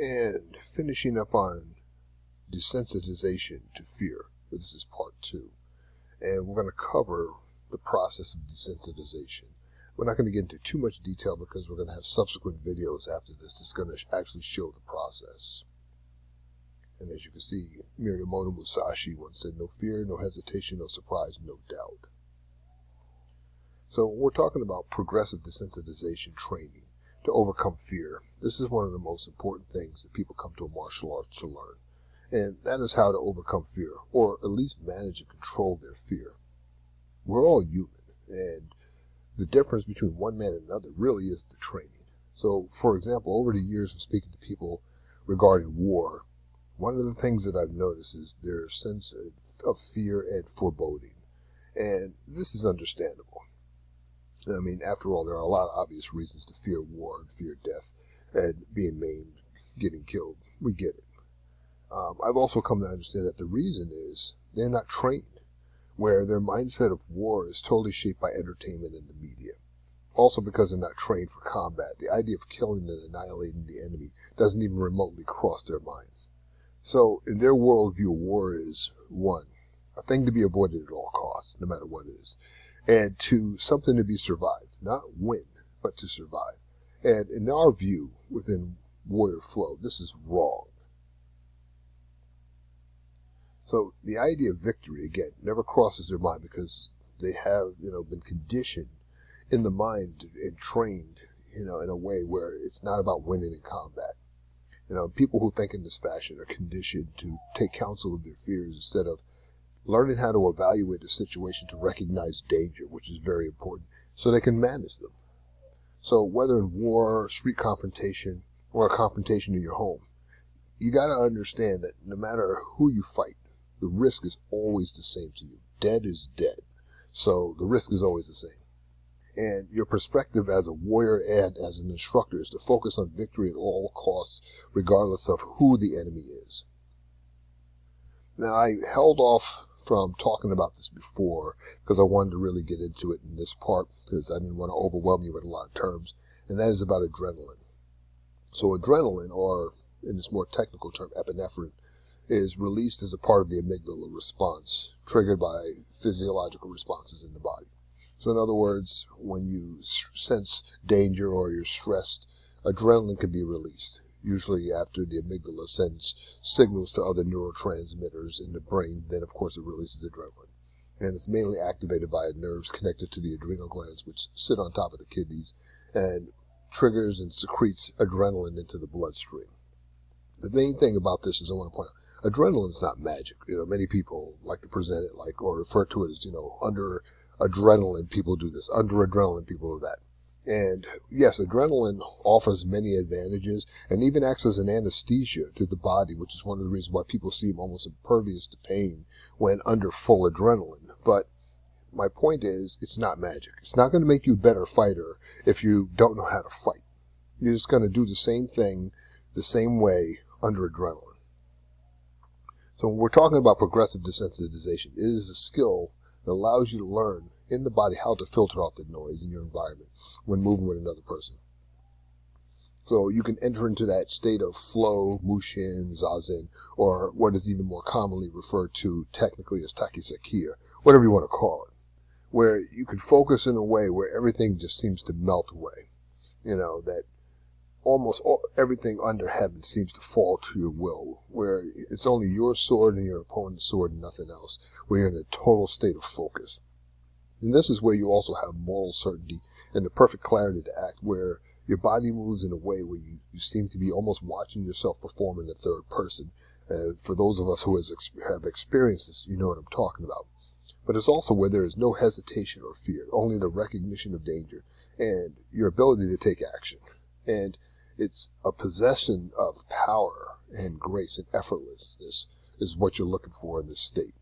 and finishing up on desensitization to fear. This is part 2, and we're going to cover the process of desensitization. We're not going to get into too much detail because we're going to have subsequent videos after this that's going to actually show the process. And as you can see, Miyamoto Musashi once said, "No fear, no hesitation, no surprise, no doubt." So we're talking about progressive desensitization training to overcome fear. This is one of the most important things that people come to a martial arts to learn. And that is how to overcome fear, or at least manage and control their fear. We're all human, and the difference between one man and another really is the training. So, for example, over the years of speaking to people regarding war, one of the things that I've noticed is their sense of fear and foreboding. And this is understandable. I mean, after all, there are a lot of obvious reasons to fear war and fear death and being maimed, getting killed. We get it. I've also come to understand that the reason is they're not trained, where their mindset of war is totally shaped by entertainment and the media. Also because they're not trained for combat, the idea of killing and annihilating the enemy doesn't even remotely cross their minds. So, in their worldview, war is, 1, a thing to be avoided at all costs, no matter what it is, and 2, something to be survived, not win, but to survive. And in our view, within Warrior Flow, this is wrong. So the idea of victory, again, never crosses their mind because they have, been conditioned in the mind and trained, in a way where it's not about winning in combat. People who think in this fashion are conditioned to take counsel of their fears instead of learning how to evaluate the situation to recognize danger, which is very important, so they can manage them. So whether in war, street confrontation, or a confrontation in your home, you got to understand that no matter who you fight, the risk is always the same to you. Dead is dead. So the risk is always the same. And your perspective as a warrior and as an instructor is to focus on victory at all costs, regardless of who the enemy is. Now, I held off from talking about this before because I wanted to really get into it in this part because I didn't want to overwhelm you with a lot of terms, and that is about adrenaline. So adrenaline, or in this more technical term, epinephrine, is released as a part of the amygdala response, triggered by physiological responses in the body. So in other words, when you sense danger or you're stressed, adrenaline can be released, usually after the amygdala sends signals to other neurotransmitters in the brain. Then, of course, it releases adrenaline. And it's mainly activated by nerves connected to the adrenal glands, which sit on top of the kidneys, and triggers and secretes adrenaline into the bloodstream. The main thing about this is I want to point out, adrenaline is not magic. Many people like to present it or refer to it as, under adrenaline people do this, under adrenaline people do that. And yes, adrenaline offers many advantages and even acts as an anesthesia to the body, which is one of the reasons why people seem almost impervious to pain when under full adrenaline. But my point is, it's not magic. It's not going to make you a better fighter if you don't know how to fight. You're just going to do the same thing the same way under adrenaline. So when we're talking about progressive desensitization, it is a skill that allows you to learn in the body how to filter out the noise in your environment when moving with another person. So you can enter into that state of flow, mushin, zazen, or what is even more commonly referred to technically as takisekiya, whatever you want to call it, where you can focus in a way where everything just seems to melt away. That almost everything under heaven seems to fall to your will, where it's only your sword and your opponent's sword and nothing else, where you're in a total state of focus. And this is where you also have moral certainty and the perfect clarity to act, where your body moves in a way where you seem to be almost watching yourself perform in the third person. For those of us who have experienced this, you know what I'm talking about. But it's also where there is no hesitation or fear, only the recognition of danger and your ability to take action. And it's a possession of power and grace and effortlessness is what you're looking for in this state.